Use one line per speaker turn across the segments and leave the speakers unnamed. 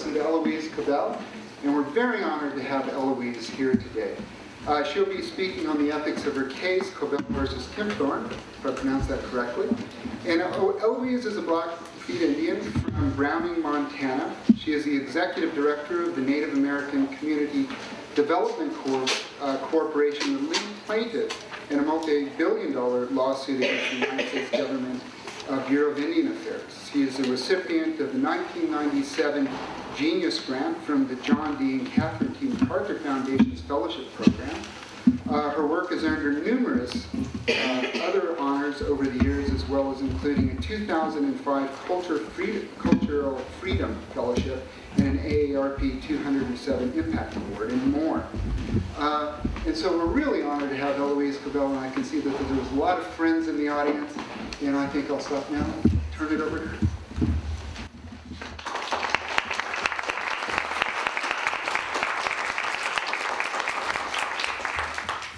listen to Eloise Cobell, and we're very honored to have Eloise here today. She'll be speaking on the ethics of her case, Cobell versus Kempthorne, if I pronounced that correctly. And Eloise is a Blackfeet Indian from Browning, Montana. She is the executive director of the Native American Community Development Corporation, the lead plaintiff in a multi-billion-dollar lawsuit against the United States government Bureau of Indian Affairs. She is a recipient of the 1997 Genius Grant from the John D. and Catherine T. MacArthur Foundation's Fellowship Program. Her work has earned her numerous other honors over the years, as well as including a 2005 Cultural Freedom Fellowship and an AARP 207 Impact Award, and more. And so we're really honored to have Eloise Cobell, and I can see that there's a lot of friends in the audience, and I think I'll stop now and turn it over to her.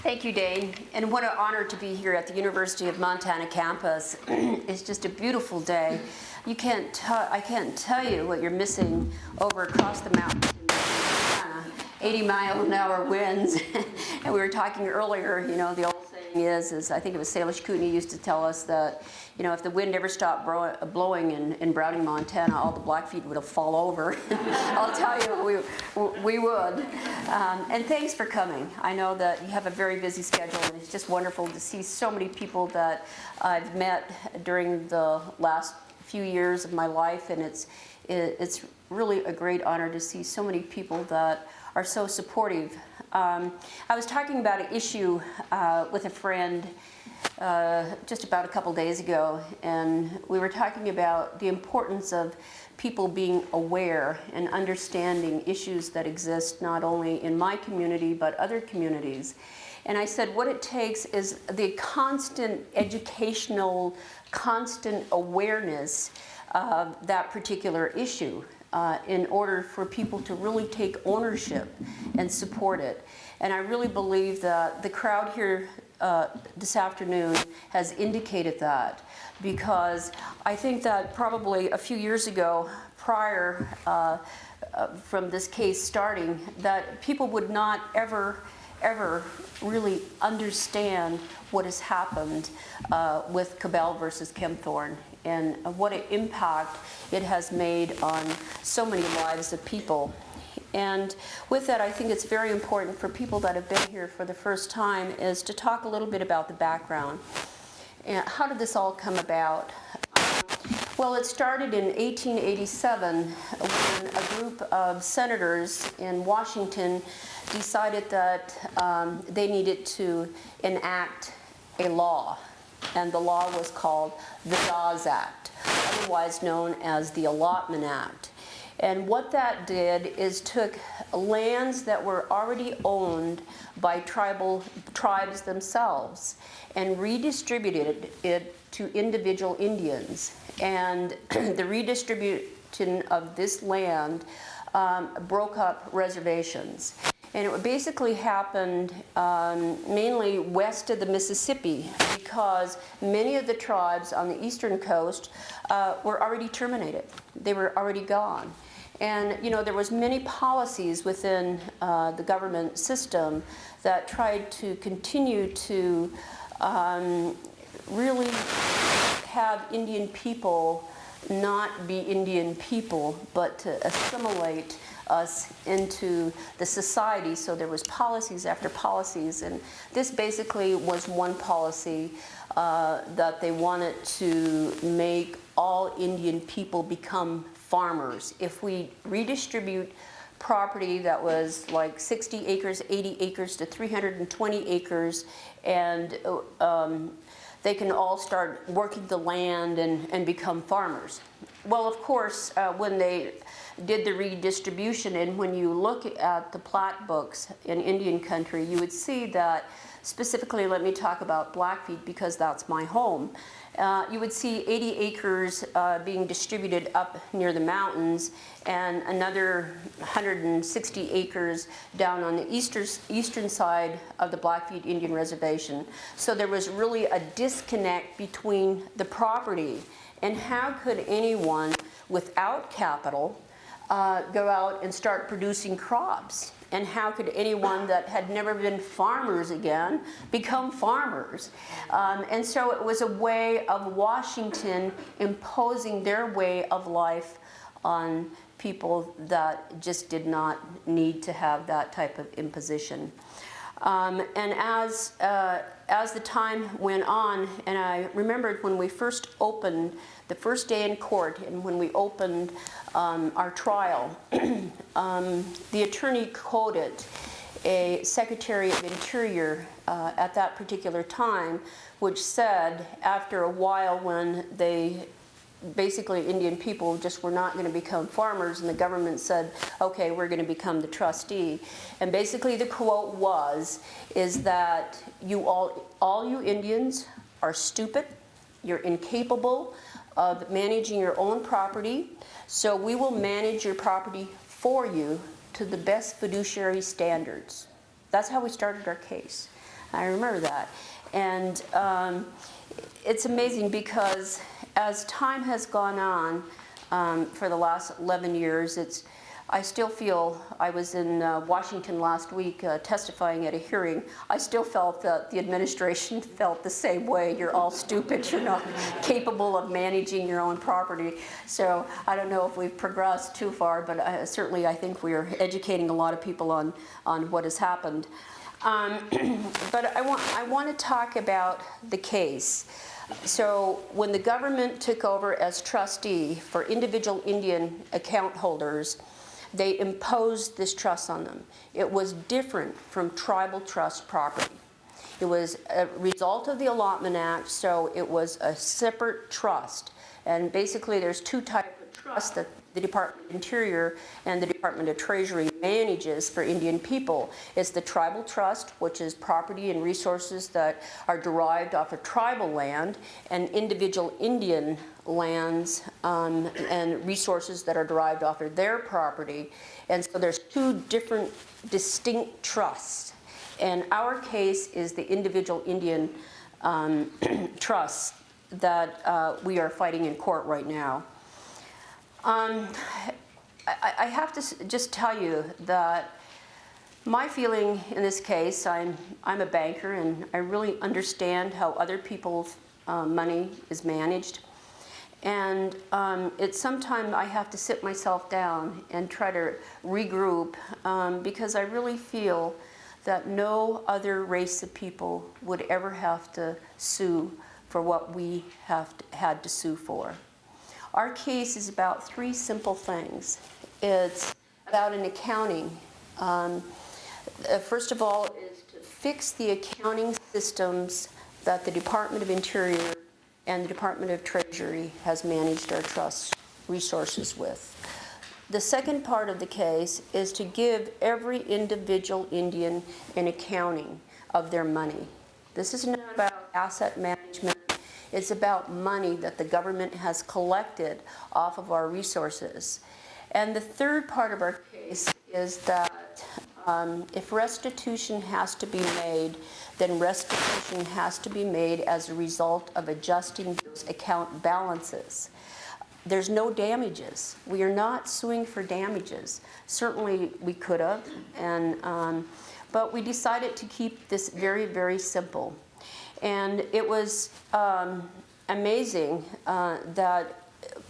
Thank you, Dane, and what an honor to be here at the University of Montana campus. It's just a beautiful day. I can't tell you what you're missing over across the mountains in Montana. 80-mile-an-hour winds. And we were talking earlier, you know, the old saying is I think it was Salish Cooney used to tell us that, you know, if the wind ever stopped blowing in Browning, Montana, all the Blackfeet would fall over. I'll tell you, we would. And thanks for coming. I know that you have a very busy schedule, and it's just wonderful to see so many people that I've met during the last few years of my life, and it's really a great honor to see so many people that are so supportive. I was talking about an issue with a friend just about a couple days ago, and we were talking about the importance of people being aware and understanding issues that exist not only in my community but other communities. And I said what it takes is the constant educational, constant awareness of that particular issue in order for people to really take ownership and support it. And I really believe that the crowd here this afternoon has indicated that, because I think that probably a few years ago, prior from this case starting, that people would not ever really understand what has happened with Cobell versus Kempthorne, and what an impact it has made on so many lives of people. And with that, I think it's very important for people that have been here for the first time is to talk a little bit about the background. And how did this all come about? Well, it started in 1887 when a group of senators in Washington decided that they needed to enact a law, and the law was called the Dawes Act, otherwise known as the Allotment Act. And what that did is took lands that were already owned by tribes themselves and redistributed it to individual Indians. And the redistribution of this land broke up reservations. And it basically happened mainly west of the Mississippi, because many of the tribes on the eastern coast were already terminated. They were already gone. And you know, there was many policies within the government system that tried to continue to really have Indian people not be Indian people, but to assimilate us into the society. So there was policies after policies, and this basically was one policy that they wanted to make all Indian people become farmers. If we redistribute property that was like 60 acres, 80 acres to 320 acres, and they can all start working the land and become farmers. Well, of course, when they did the redistribution, and when you look at the plat books in Indian country, you would see that, specifically, let me talk about Blackfeet because that's my home. You would see 80 acres being distributed up near the mountains, and another 160 acres down on the eastern side of the Blackfeet Indian Reservation. So there was really a disconnect between the property, and how could anyone without capital go out and start producing crops. And how could anyone that had never been farmers again become farmers? And so it was a way of Washington imposing their way of life on people that just did not need to have that type of imposition. And as the time went on, and I remembered when we first opened, the first day in court, and when we opened our trial, the attorney quoted a Secretary of Interior at that particular time, which said after a while when basically Indian people just were not going to become farmers, and the government said, okay, we're going to become the trustee. And basically the quote is that all you Indians are stupid, you're incapable of managing your own property, so we will manage your property for you to the best fiduciary standards. That's how we started our case. I remember that. And it's amazing because as time has gone on for the last 11 years, I still feel, I was in Washington last week testifying at a hearing, I still felt that the administration felt the same way. You're all stupid, you're not capable of managing your own property. So I don't know if we've progressed too far, but certainly I think we are educating a lot of people on what has happened. But I want to talk about the case. So when the government took over as trustee for individual Indian account holders, they imposed this trust on them. It was different from tribal trust property. It was a result of the Allotment Act, so it was a separate trust. And basically there's two types of trust that the Department of Interior and the Department of Treasury manages for Indian people. It's the tribal trust, which is property and resources that are derived off of tribal land, and individual Indian lands and resources that are derived off of their property. And so there's two different distinct trusts. And our case is the individual Indian trust that we are fighting in court right now. I have to just tell you that my feeling in this case, I'm a banker and I really understand how other people's money is managed. And it's sometimes I have to sit myself down and try to regroup because I really feel that no other race of people would ever have to sue for what we had to sue for. Our case is about three simple things. It's about an accounting. First of all, is to fix the accounting systems that the Department of Interior and the Department of Treasury has managed our trust resources with. The second part of the case is to give every individual Indian an accounting of their money. This is not about asset management. It's about money that the government has collected off of our resources. And the third part of our case is that if restitution has to be made, then restitution has to be made as a result of adjusting those account balances. There's no damages. We are not suing for damages. Certainly we could have, but we decided to keep this very, very simple. And it was amazing that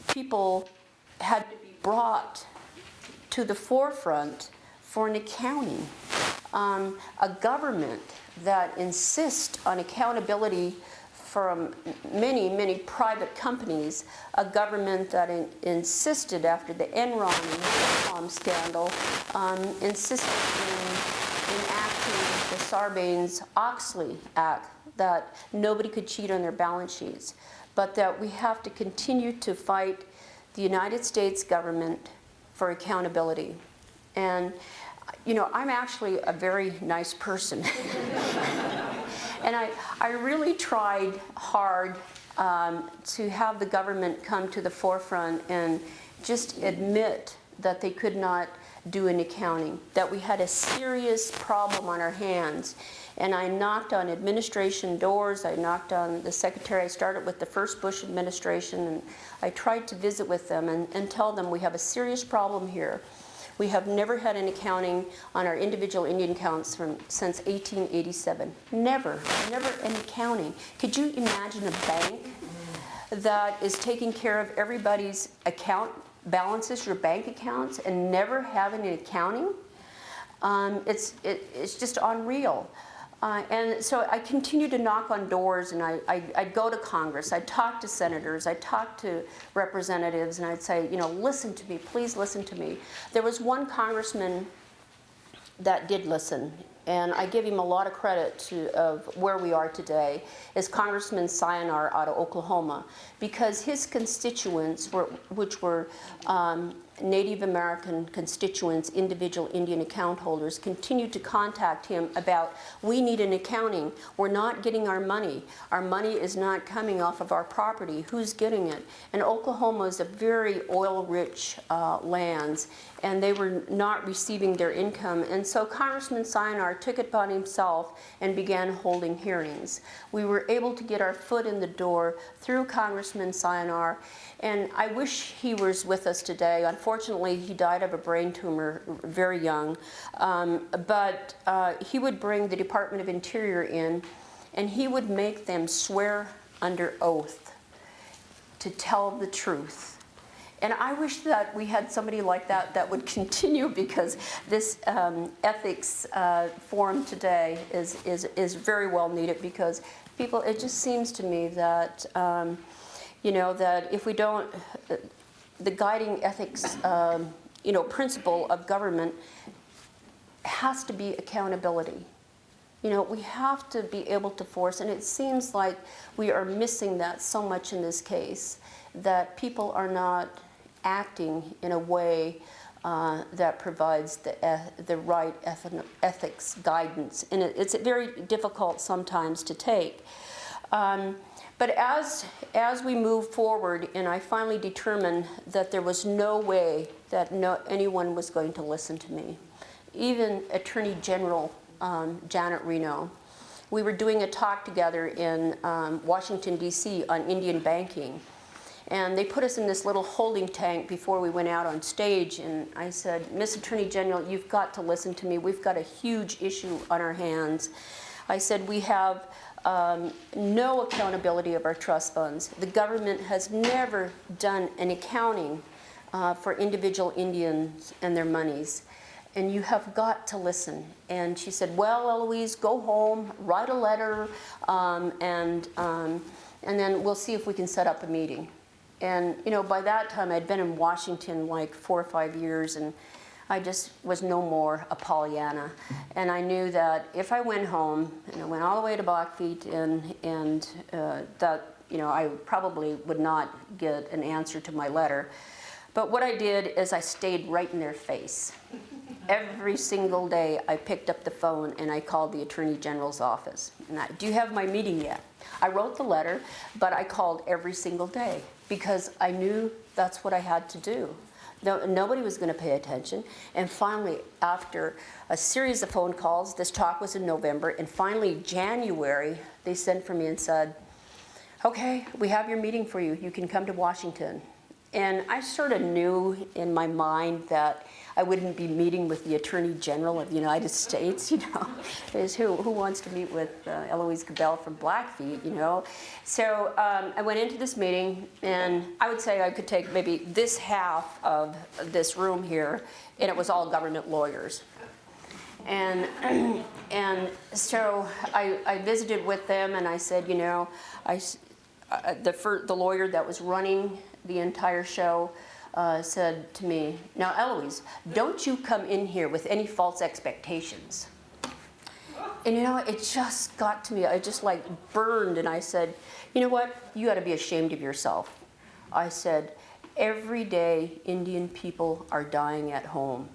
people had to be brought to the forefront for an accounting. A government that insists on accountability from many, many private companies, a government that insisted after the Enron and Vietnam scandal, insisted in enacting the Sarbanes-Oxley Act, that nobody could cheat on their balance sheets, but that we have to continue to fight the United States government for accountability. And, you know, I'm actually a very nice person. And I really tried hard to have the government come to the forefront and just admit that they could not do an accounting, that we had a serious problem on our hands. And I knocked on administration doors, I knocked on the secretary, I started with the first Bush administration, and I tried to visit with them and tell them we have a serious problem here. We have never had an accounting on our individual Indian accounts since 1887. Never an accounting. Could you imagine a bank that is taking care of everybody's account balances, your bank accounts, and never having an accounting? It's just unreal. And so I continued to knock on doors, and I'd go to Congress, I'd talk to senators, I'd talk to representatives, and I'd say, you know, listen to me, please listen to me. There was one congressman that did listen, and I give him a lot of credit of where we are today, is Congressman Sayonara out of Oklahoma, because his constituents, which were Native American constituents, individual Indian account holders, continued to contact him about, we need an accounting. We're not getting our money. Our money is not coming off of our property. Who's getting it? And Oklahoma is a very oil-rich lands, and they were not receiving their income. And so Congressman Sayonara took it upon himself and began holding hearings. We were able to get our foot in the door through Congressman Sayonara, and I wish he was with us today. Unfortunately, he died of a brain tumor very young, but he would bring the Department of Interior in, and he would make them swear under oath to tell the truth. And I wish that we had somebody like that that would continue, because this ethics forum today is very well needed, because people, it just seems to me that you know, that if we don't, the guiding ethics, you know, principle of government has to be accountability. You know, we have to be able to force, and it seems like we are missing that so much in this case, that people are not acting in a way that provides the right ethics guidance. And it's very difficult sometimes to take. But as we moved forward, and I finally determined that there was no way that anyone was going to listen to me, even Attorney General Janet Reno. We were doing a talk together in Washington, D.C. on Indian banking. And they put us in this little holding tank before we went out on stage. And I said, Miss Attorney General, you've got to listen to me. We've got a huge issue on our hands. I said, we have no accountability of our trust funds. The government has never done an accounting for individual Indians and their monies. And you have got to listen. And she said, well, Eloise, go home, write a letter, and then we'll see if we can set up a meeting. And, you know, by that time, I'd been in Washington like 4 or 5 years, and I just was no more a Pollyanna. And I knew that if I went home, and I went all the way to Blackfeet, and that, you know, I probably would not get an answer to my letter. But what I did is I stayed right in their face. Every single day, I picked up the phone and I called the Attorney General's office. And do you have my meeting yet? I wrote the letter, but I called every single day because I knew that's what I had to do. Nobody was going to pay attention. And finally, after a series of phone calls, this talk was in November, and finally January, they sent for me and said, okay, we have your meeting for you. You can come to Washington. And I sort of knew in my mind that I wouldn't be meeting with the Attorney General of the United States, you know. Who wants to meet with Eloise Cobell from Blackfeet, you know. So I went into this meeting, and I would say I could take maybe this half of this room here, and it was all government lawyers. And so I visited with them, and I said, you know, the lawyer that was running the entire show said to me, now Eloise, don't you come in here with any false expectations. And you know, it just got to me, I just like burned, and I said, you know what, you ought to be ashamed of yourself. I said, every day Indian people are dying at home,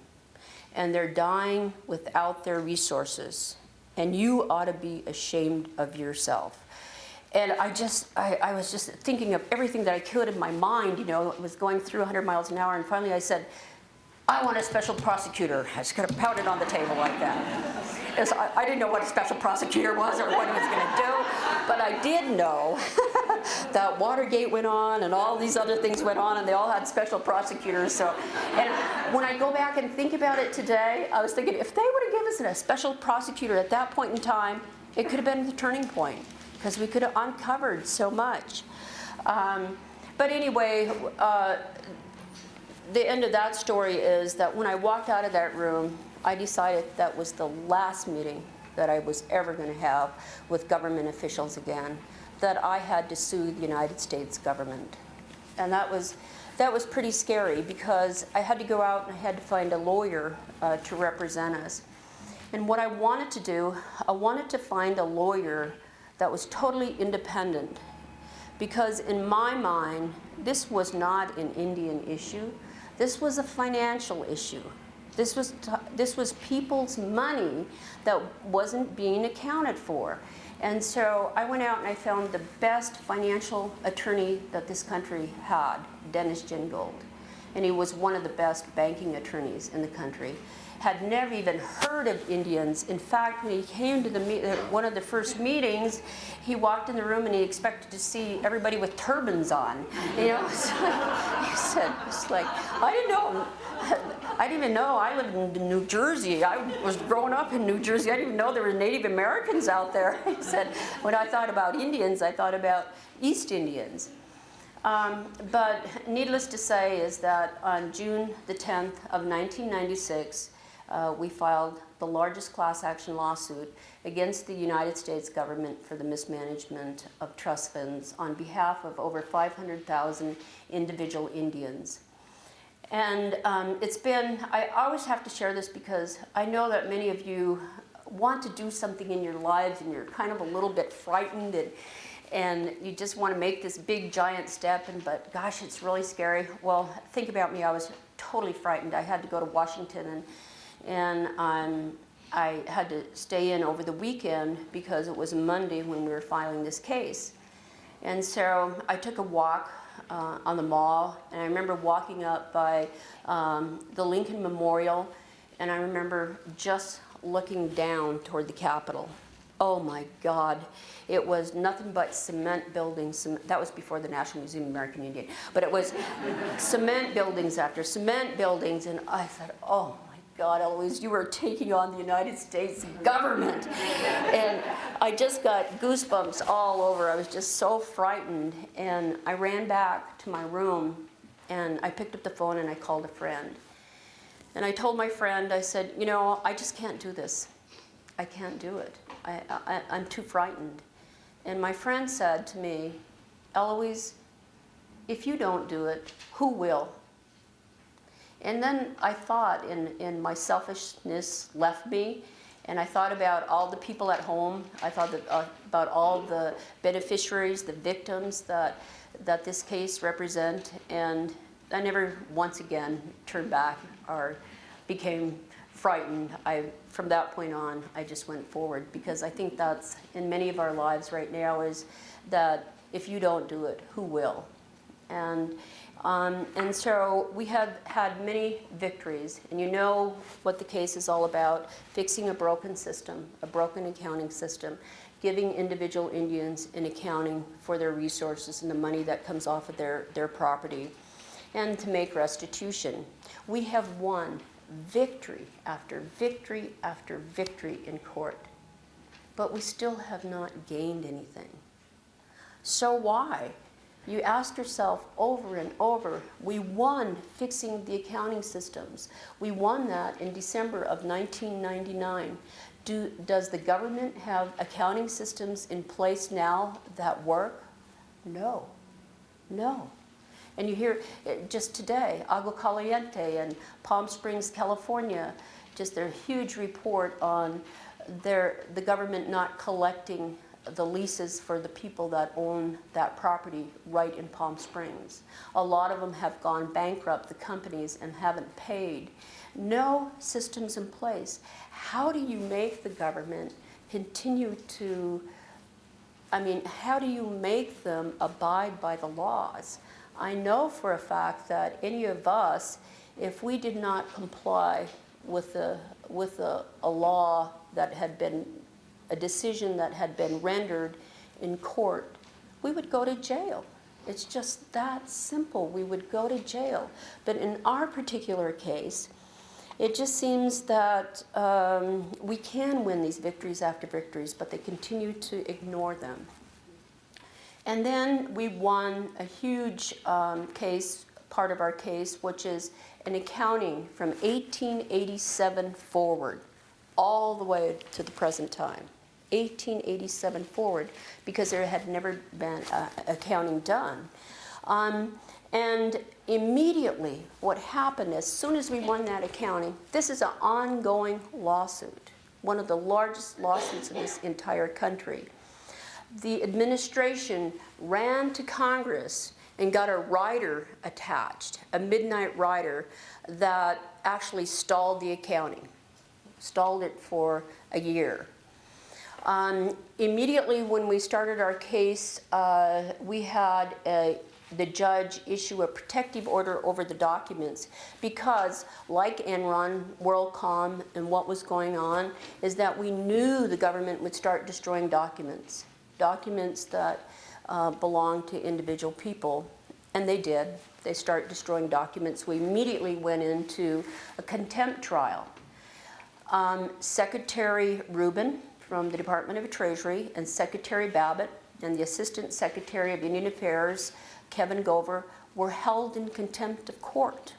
and they're dying without their resources, and you ought to be ashamed of yourself. And I was just thinking of everything that I could in my mind, you know, it was going through 100 miles an hour, and finally I said, I want a special prosecutor. I just kind of pounded on the table like that. I didn't know what a special prosecutor was or what he was going to do, but I did know that Watergate went on and all these other things went on, and they all had special prosecutors. So, and when I go back and think about it today, I was thinking if they would have given us a special prosecutor at that point in time, it could have been the turning point, because we could have uncovered so much. But anyway, the end of that story is that when I walked out of that room, I decided that was the last meeting that I was ever going to have with government officials again, that I had to sue the United States government. And that was pretty scary, because I had to go out and I had to find a lawyer to represent us. And what I wanted to do, I wanted to find a lawyer that was totally independent, because in my mind, this was not an Indian issue. This was a financial issue. This was people's money that wasn't being accounted for. And so I went out and I found the best financial attorney that this country had, Dennis Gingold. And he was one of the best banking attorneys in the country. Had never even heard of Indians. In fact, when he came to one of the first meetings, he walked in the room and he expected to see everybody with turbans on. You know, he said, it's like, I didn't know. I didn't even know. I lived in New Jersey. I was growing up in New Jersey. I didn't even know there were Native Americans out there. He said, when I thought about Indians, I thought about East Indians. But needless to say is that on June the 10th of 1996, we filed the largest class action lawsuit against the United States government for the mismanagement of trust funds on behalf of over 500,000 individual Indians. And I always have to share this because I know that many of you want to do something in your lives and you're kind of a little bit frightened and you just want to make this big giant step, but gosh, it's really scary. Well, think about me, I was totally frightened. I had to go to Washington and I had to stay in over the weekend because it was a Monday when we were filing this case. And so I took a walk on the mall, and I remember walking up by the Lincoln Memorial, and I remember just looking down toward the Capitol. Oh my God, it was nothing but cement buildings. That was before the National Museum of American Indian, but it was cement buildings after cement buildings, and I thought, oh my God, Eloise, you are taking on the United States government. And I just got goosebumps all over. I was just so frightened. And I ran back to my room and I picked up the phone and I called a friend. And I told my friend, I said, you know, I just can't do this. I can't do it. I'm too frightened. And my friend said to me, Eloise, if you don't do it, who will? And then I thought, and my selfishness left me, and I thought about all the people at home. I thought about all the beneficiaries, the victims that this case represent, and I never once again turned back or became frightened. From that point on, I just went forward, because I think that's in many of our lives right now, is that if you don't do it, who will? And so we have had many victories, and you know what the case is all about: fixing a broken system, a broken accounting system, giving individual Indians an accounting for their resources and the money that comes off of their property, and to make restitution. We have won victory after victory after victory in court, but we still have not gained anything. So why? You ask yourself over and over, we won fixing the accounting systems. We won that in December of 1999. Does the government have accounting systems in place now that work? No, no. And you hear just today, Agua Caliente and Palm Springs, California, just their huge report on the government not collecting the leases for the people that own that property right in Palm Springs. A lot of them have gone bankrupt, the companies, and haven't paid. No systems in place. How do you make the government continue to, how do you make them abide by the laws? I know for a fact that any of us, if we did not comply with a law that had been, a decision that had been rendered in court, we would go to jail. It's just that simple. We would go to jail. But in our particular case, it just seems that we can win these victories after victories, but they continue to ignore them. And then we won a huge case, part of our case, which is an accounting from 1887 forward, all the way to the present time. 1887 forward, because there had never been accounting done. And immediately what happened, as soon as we won that accounting, this is an ongoing lawsuit, one of the largest lawsuits in this entire country. The administration ran to Congress and got a rider attached, a midnight rider that actually stalled the accounting, stalled it for a year. Immediately when we started our case, we had the judge issue a protective order over the documents because, like Enron, WorldCom, and what was going on, is that we knew the government would start destroying documents that belong to individual people, and they did. They start destroying documents. We immediately went into a contempt trial. Secretary Rubin from the Department of Treasury and Secretary Babbitt and the Assistant Secretary of Indian Affairs, Kevin Gover, were held in contempt of court.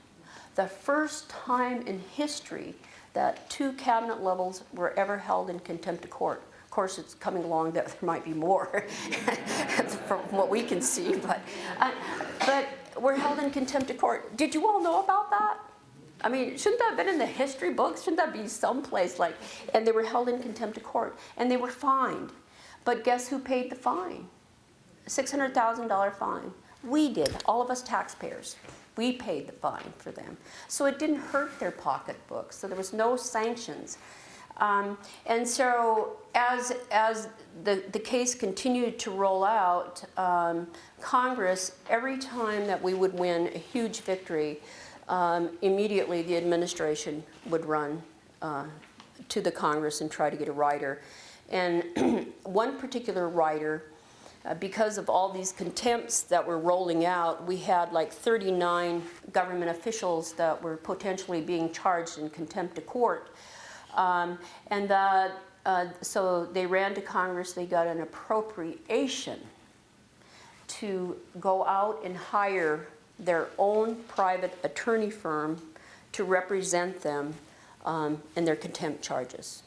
The first time in history that two cabinet levels were ever held in contempt of court. Of course, it's coming along that there might be more from what we can see, but we're held in contempt of court. Did you all know about that? I mean, shouldn't that have been in the history books? Shouldn't that be someplace like, and they were held in contempt of court, and they were fined. But guess who paid the fine? $600,000 fine. We did, all of us taxpayers. We paid the fine for them. So it didn't hurt their pocketbooks, so there was no sanctions. And so as the case continued to roll out, Congress, every time that we would win a huge victory, immediately the administration would run to the Congress and try to get a rider. And one particular rider, because of all these contempts that were rolling out, we had like 39 government officials that were potentially being charged in contempt of court. So they ran to Congress, they got an appropriation to go out and hire their own private attorney firm to represent them in their contempt charges.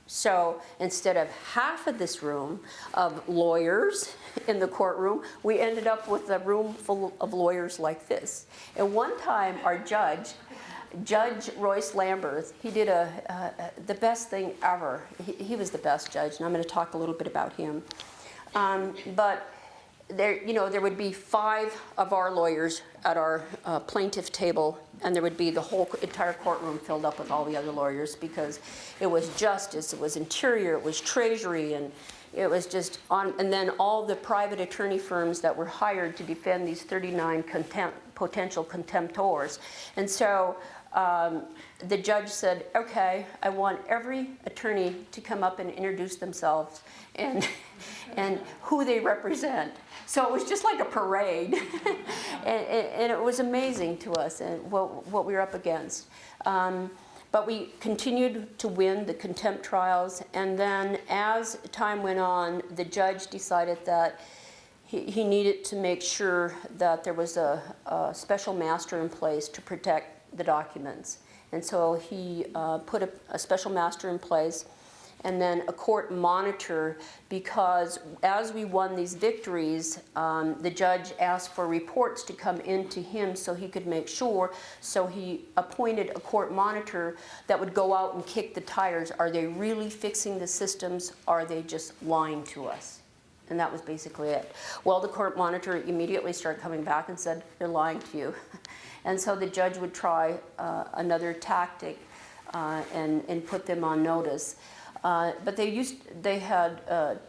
So instead of half of this room of lawyers in the courtroom, we ended up with a room full of lawyers like this. And one time our Judge Royce Lamberth, he did the best thing ever. He was the best judge, and I'm going to talk a little bit about him. But there would be 5 of our lawyers at our plaintiff table, and there would be the whole entire courtroom filled up with all the other lawyers because it was justice, it was interior, it was treasury, and it was just on. And then all the private attorney firms that were hired to defend these 39 potential contemptors. And so the judge said, okay, I want every attorney to come up and introduce themselves and who they represent. So it was just like a parade, and it was amazing to us and what we were up against. But we continued to win the contempt trials, and then as time went on, the judge decided that he needed to make sure that there was a special master in place to protect the documents. And so he put a special master in place, and then a court monitor, because as we won these victories, the judge asked for reports to come into him so he could make sure. So he appointed a court monitor that would go out and kick the tires. Are they really fixing the systems? Or are they just lying to us? And that was basically it. Well, the court monitor immediately started coming back and said, they're lying to you. And so the judge would try another tactic and put them on notice. But they had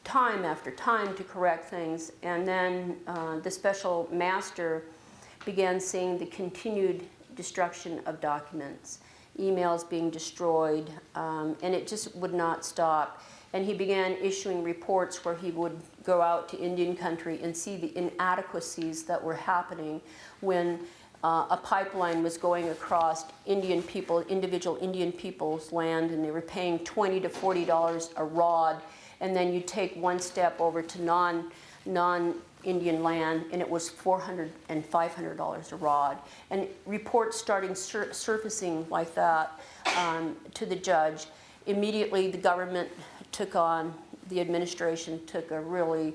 time after time to correct things, and then the special master began seeing the continued destruction of documents, emails being destroyed, and it just would not stop. And he began issuing reports where he would go out to Indian country and see the inadequacies that were happening when a pipeline was going across individual Indian people's land, and they were paying $20 to $40 a rod, and then you take one step over to non-Indian land, and it was $400 and $500 a rod. And reports starting surfacing like that to the judge. Immediately, the government the administration took a really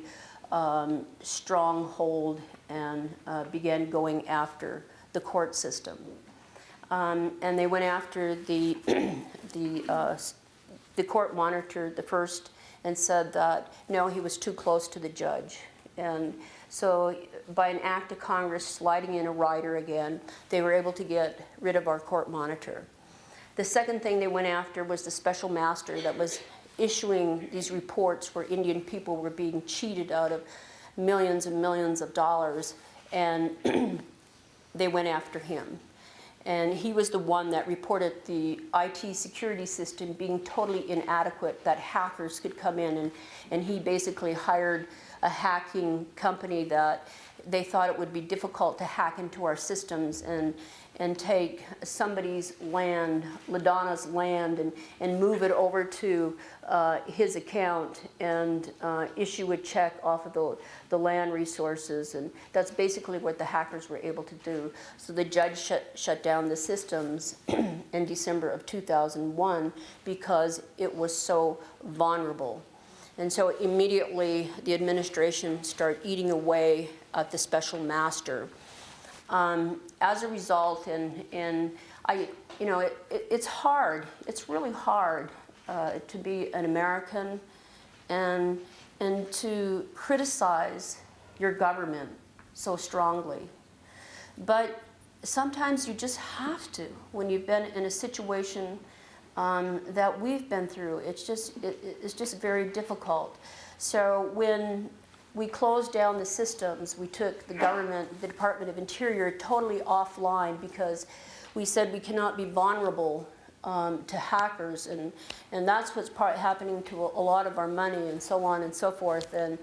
strong hold and began going after the court system. And they went after the court monitor, the first, and said that, no, he was too close to the judge. And so by an act of Congress sliding in a rider again, they were able to get rid of our court monitor. The second thing they went after was the special master that was issuing these reports where Indian people were being cheated out of millions and millions of dollars, and they went after him. And he was the one that reported the IT security system being totally inadequate, that hackers could come in, and he basically hired a hacking company that they thought it would be difficult to hack into our systems and take somebody's land, LaDonna's land, and move it over to his account and issue a check off of the land resources. And that's basically what the hackers were able to do. So the judge shut down the systems in December of 2001 because it was so vulnerable. And so immediately the administration started eating away at the special master. As a result, it's hard. It's really hard to be an American and to criticize your government so strongly. But sometimes you just have to when you've been in a situation that we've been through. It's just very difficult. So when we closed down the systems, we took the government, the Department of Interior, totally offline because we said we cannot be vulnerable to hackers, and that's what's happening to a lot of our money and so on and so forth. And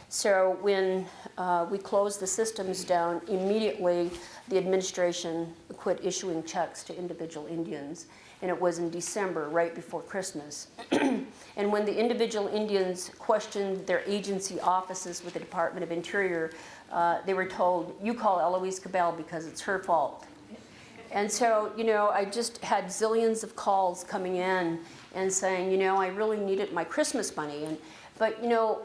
so when we closed the systems down, immediately the administration quit issuing checks to individual Indians. And it was in December, right before Christmas. And when the individual Indians questioned their agency offices with the Department of Interior, they were told, you call Eloise Cobell because it's her fault. And so, I just had zillions of calls coming in and saying, I really needed my Christmas money. But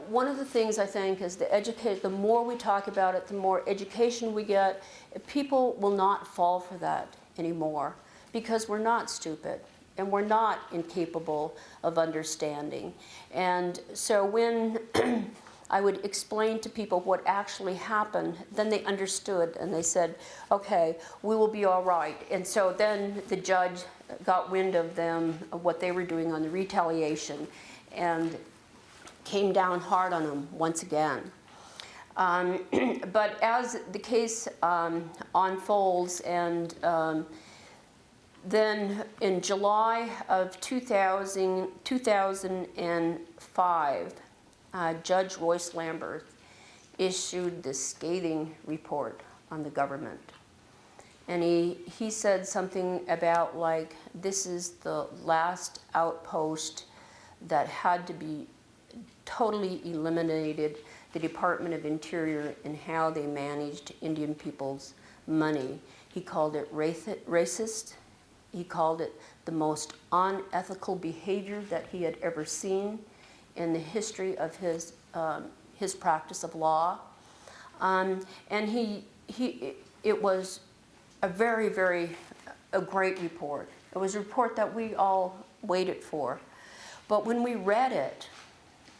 one of the things I think is the more we talk about it, the more education we get, people will not fall for that anymore. Because we're not stupid and we're not incapable of understanding. And so when I would explain to people what actually happened, then they understood and they said, okay, we will be all right. And so then the judge got wind of them, of what they were doing on the retaliation, and came down hard on them once again. But as the case unfolds, and then in July of 2005, Judge Royce Lambert issued this scathing report on the government. And he said something about, like, this is the last outpost that had to be totally eliminated, the Department of Interior, and how they managed Indian people's money. He called it racist. He called it the most unethical behavior that he had ever seen in the history of his practice of law. And it was a very, a great report. It was a report that we all waited for. But when we read it,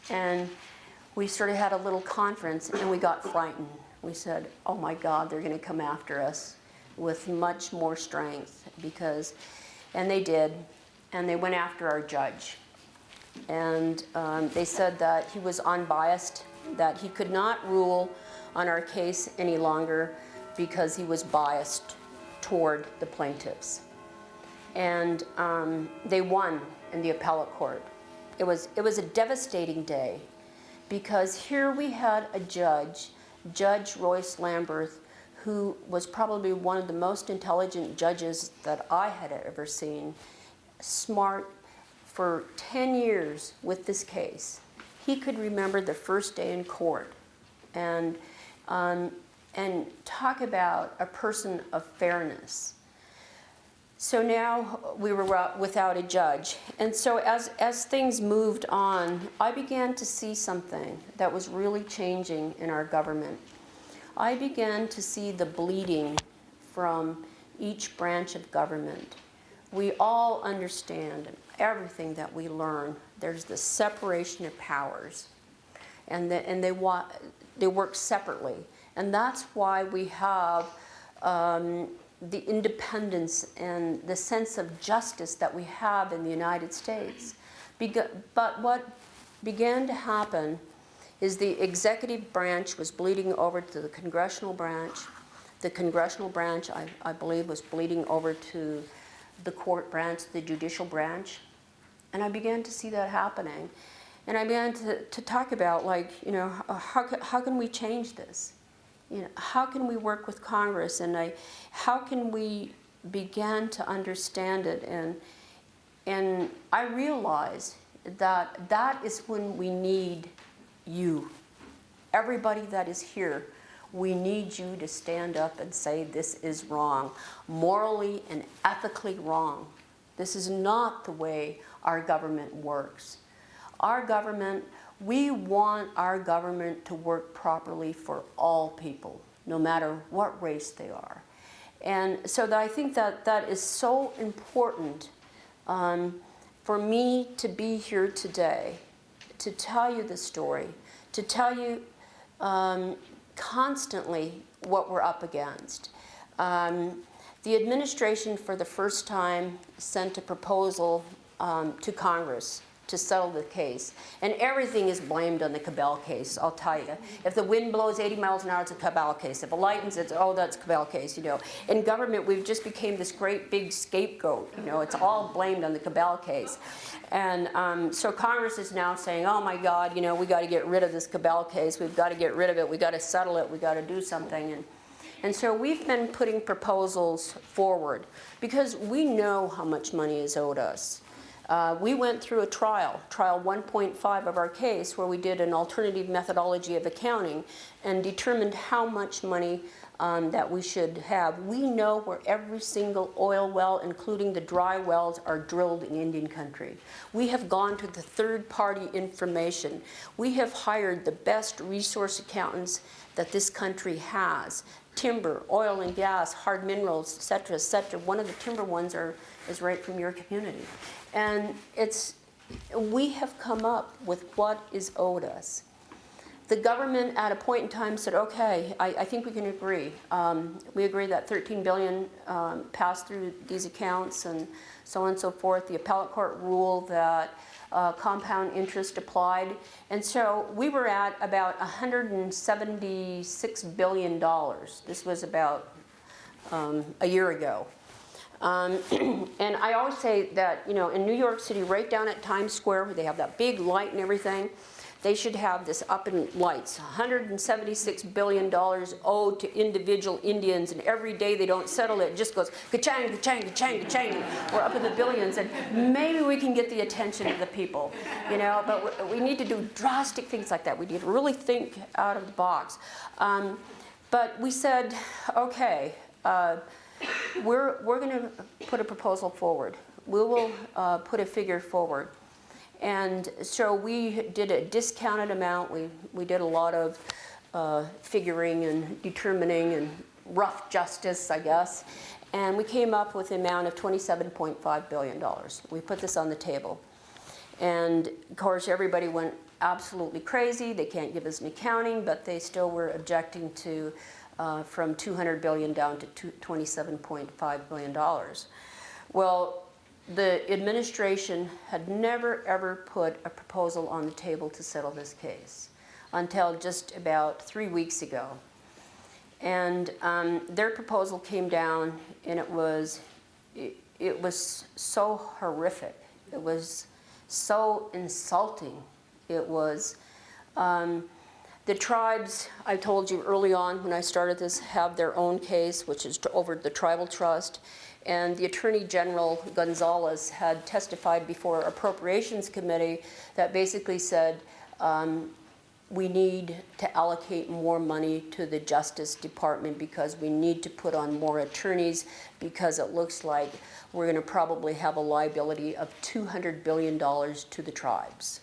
and we sort of had a little conference, and we got frightened. We said, oh my God, they're going to come after us with much more strength, and they did, and they went after our judge. And they said that he was unbiased, that he could not rule on our case any longer because he was biased toward the plaintiffs. And they won in the appellate court. It was a devastating day, because here we had a judge, Judge Royce Lamberth, who was probably one of the most intelligent judges that I had ever seen, smart. For 10 years with this case, he could remember the first day in court, and talk about a person of fairness. So now we were without a judge. And so as things moved on, I began to see something that was really changing in our government. I began to see the bleeding from each branch of government. We all understand everything that we learn. There's the separation of powers, and they work separately. And that's why we have the independence and the sense of justice that we have in the United States. But what began to happen is the executive branch was bleeding over to the congressional branch. The congressional branch, I believe, was bleeding over to the court branch, the judicial branch. And I began to see that happening. And I began to talk about, like, you know, how can we change this? You know, how can we work with Congress? And how can we begin to understand it? And I realized that that is when we need you. Everybody that is here, we need you to stand up and say this is wrong, morally and ethically wrong. This is not the way our government works. Our government, we want our government to work properly for all people, no matter what race they are. And so I think that is so important for me to be here today, to tell you the story, to tell you constantly what we're up against. The administration, for the first time, sent a proposal to Congress to settle the case. And everything is blamed on the Cobell case, I'll tell you. If the wind blows 80 miles an hour, it's a Cobell case. If it lightens, it's, oh, that's a Cobell case, you know. In government, we've just became this great big scapegoat, you know. It's all blamed on the Cobell case. And so Congress is now saying, oh my God, you know, we got to get rid of this Cobell case. We've got to get rid of it. We've got to settle it. We've got to do something. And so we've been putting proposals forward because we know how much money is owed us. We went through a trial 1.5 of our case, where we did an alternative methodology of accounting and determined how much money that we should have. We know where every single oil well, including the dry wells, are drilled in Indian country. We have gone to the third-party information. We have hired the best resource accountants that this country has. Timber, oil and gas, hard minerals, et cetera, et cetera. One of the timber ones is right from your community. And we have come up with what is owed us. The government at a point in time said, okay, I think we can agree. We agree that $13 billion passed through these accounts and so on and so forth. The appellate court ruled that compound interest applied. And so we were at about $176 billion. This was about a year ago. And I always say that, you know, in New York City, right down at Times Square, where they have that big light and everything, they should have this up in lights. $176 billion owed to individual Indians, and every day they don't settle it, it just goes ka-chang, ka-chang, ka-chang, ka-chang. We're up in the billions, and maybe we can get the attention of the people, you know, but we need to do drastic things like that. We need to really think out of the box. But we said, okay, we're going to put a proposal forward. We will put a figure forward. And so we did a discounted amount. We did a lot of figuring and determining and rough justice, I guess. And we came up with an amount of $27.5 billion. We put this on the table. And of course, everybody went absolutely crazy. They can't give us an accounting, but they still were objecting to from $200 billion down to $27.5 billion. Well, the administration had never, ever put a proposal on the table to settle this case until just about 3 weeks ago. And their proposal came down, and it was so horrific. It was so insulting. It was, the tribes, I told you early on when I started this, have their own case, which is over the tribal trust. And the Attorney General Gonzalez had testified before Appropriations Committee that basically said, we need to allocate more money to the Justice Department because we need to put on more attorneys, because it looks like we're going to probably have a liability of $200 billion to the tribes.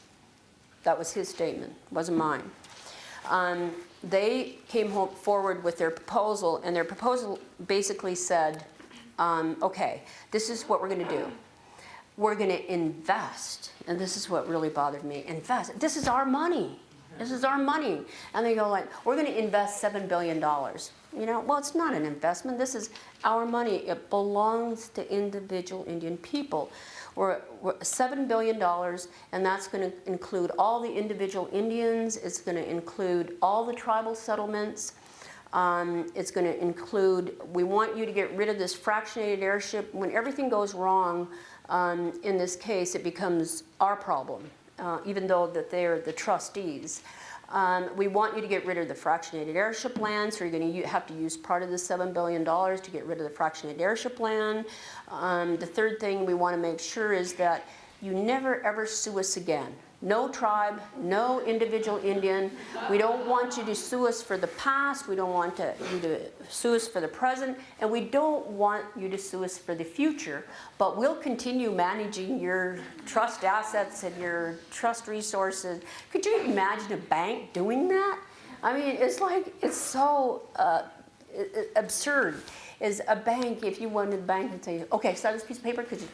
That was his statement, wasn't mine. They came forward with their proposal, and their proposal basically said, okay, this is what we're going to do. We're going to invest, and this is what really bothered me, invest. This is our money. This is our money. And they go like, we're going to invest $7 billion. You know, well, it's not an investment. This is our money. It belongs to individual Indian people. We're $7 billion, and that's going to include all the individual Indians. It's going to include all the tribal settlements. It's going to include, we want you to get rid of this fractionated heirship. When everything goes wrong in this case, it becomes our problem. Even though that they're the trustees. We want you to get rid of the fractionated heirship land, so you're going to have to use part of the $7 billion to get rid of the fractionated heirship land. The third thing we want to make sure is that you never ever sue us again. No tribe, no individual Indian. We don't want you to sue us for the past. We don't want you to sue us for the present. And we don't want you to sue us for the future. But we'll continue managing your trust assets and your trust resources. Could you imagine a bank doing that? I mean, it's like, it's so absurd. Is a bank, if you went to the bank and say, okay, sign this piece of paper because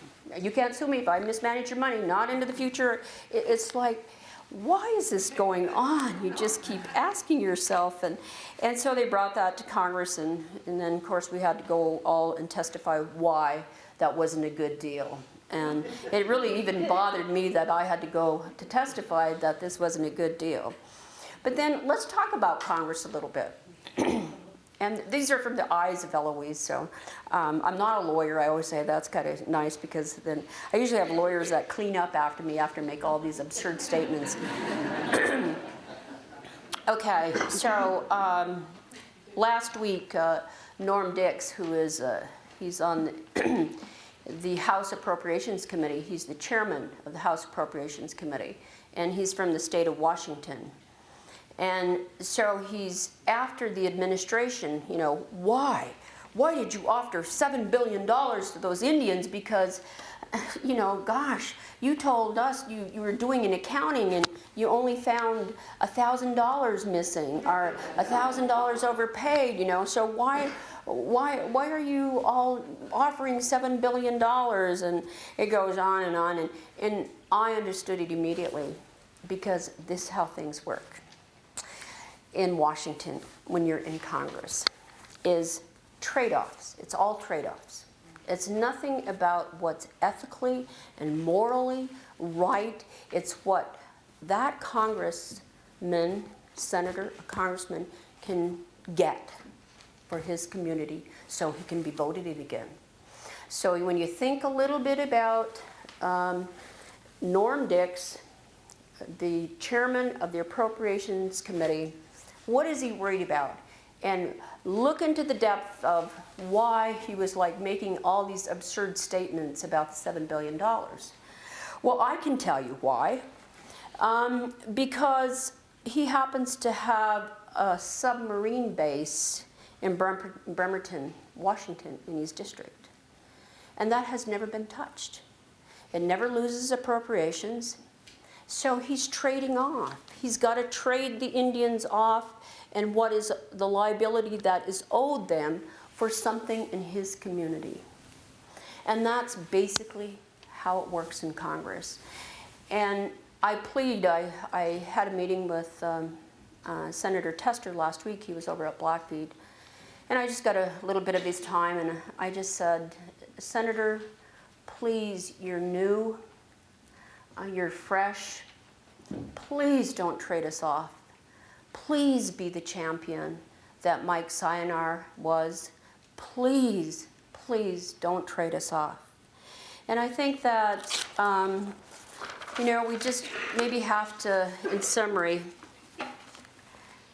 you can't sue me if I mismanage your money, not into the future. It's like, why is this going on? You just keep asking yourself. And so they brought that to Congress, and then, of course, we had to go all and testify why that wasn't a good deal. And it really even bothered me that I had to go to testify that this wasn't a good deal. But then let's talk about Congress a little bit. And these are from the eyes of Eloise, so I'm not a lawyer. I always say that's kind of nice, because then I usually have lawyers that clean up after me after I make all these absurd statements. Okay, so last week, Norm Dix, who is, he's on the House Appropriations Committee. He's the chairman of the House Appropriations Committee, and he's from the state of Washington. And so he's after the administration, you know, why? Why did you offer $7 billion to those Indians? Because, you know, gosh, you told us you were doing an accounting and you only found $1,000 missing or $1,000 overpaid, you know, so why are you all offering $7 billion? And it goes on, and I understood it immediately, because this is how things work in Washington when you're in Congress, is trade-offs. It's all trade-offs. It's nothing about what's ethically and morally right. It's what that congressman, senator, congressman can get for his community so he can be voted in again. So when you think a little bit about Norm Dix, the chairman of the Appropriations Committee, what is he worried about? And look into the depth of why he was like making all these absurd statements about the $7 billion. Well, I can tell you why. Because he happens to have a submarine base in Bremerton, Washington, in his district. And that has never been touched. It never loses appropriations. So he's trading off. He's got to trade the Indians off and what is the liability that is owed them for something in his community. And that's basically how it works in Congress. And I had a meeting with Senator Tester last week. He was over at Blackfeet. And I just got a little bit of his time, and I just said, Senator, please, you're new, you're fresh. Please don't trade us off. Please be the champion. that Mike Sayonara was, please, please don't trade us off. And I think that, we just maybe have to, in summary,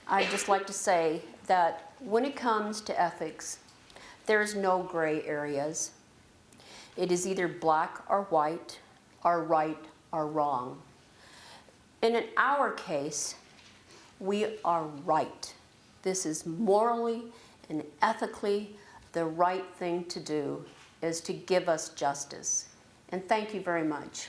I'd just like to say that when it comes to ethics, there's no gray areas. It is either black or white, or right or wrong. And in our case, we are right. This is morally and ethically the right thing to do, is to give us justice. And thank you very much.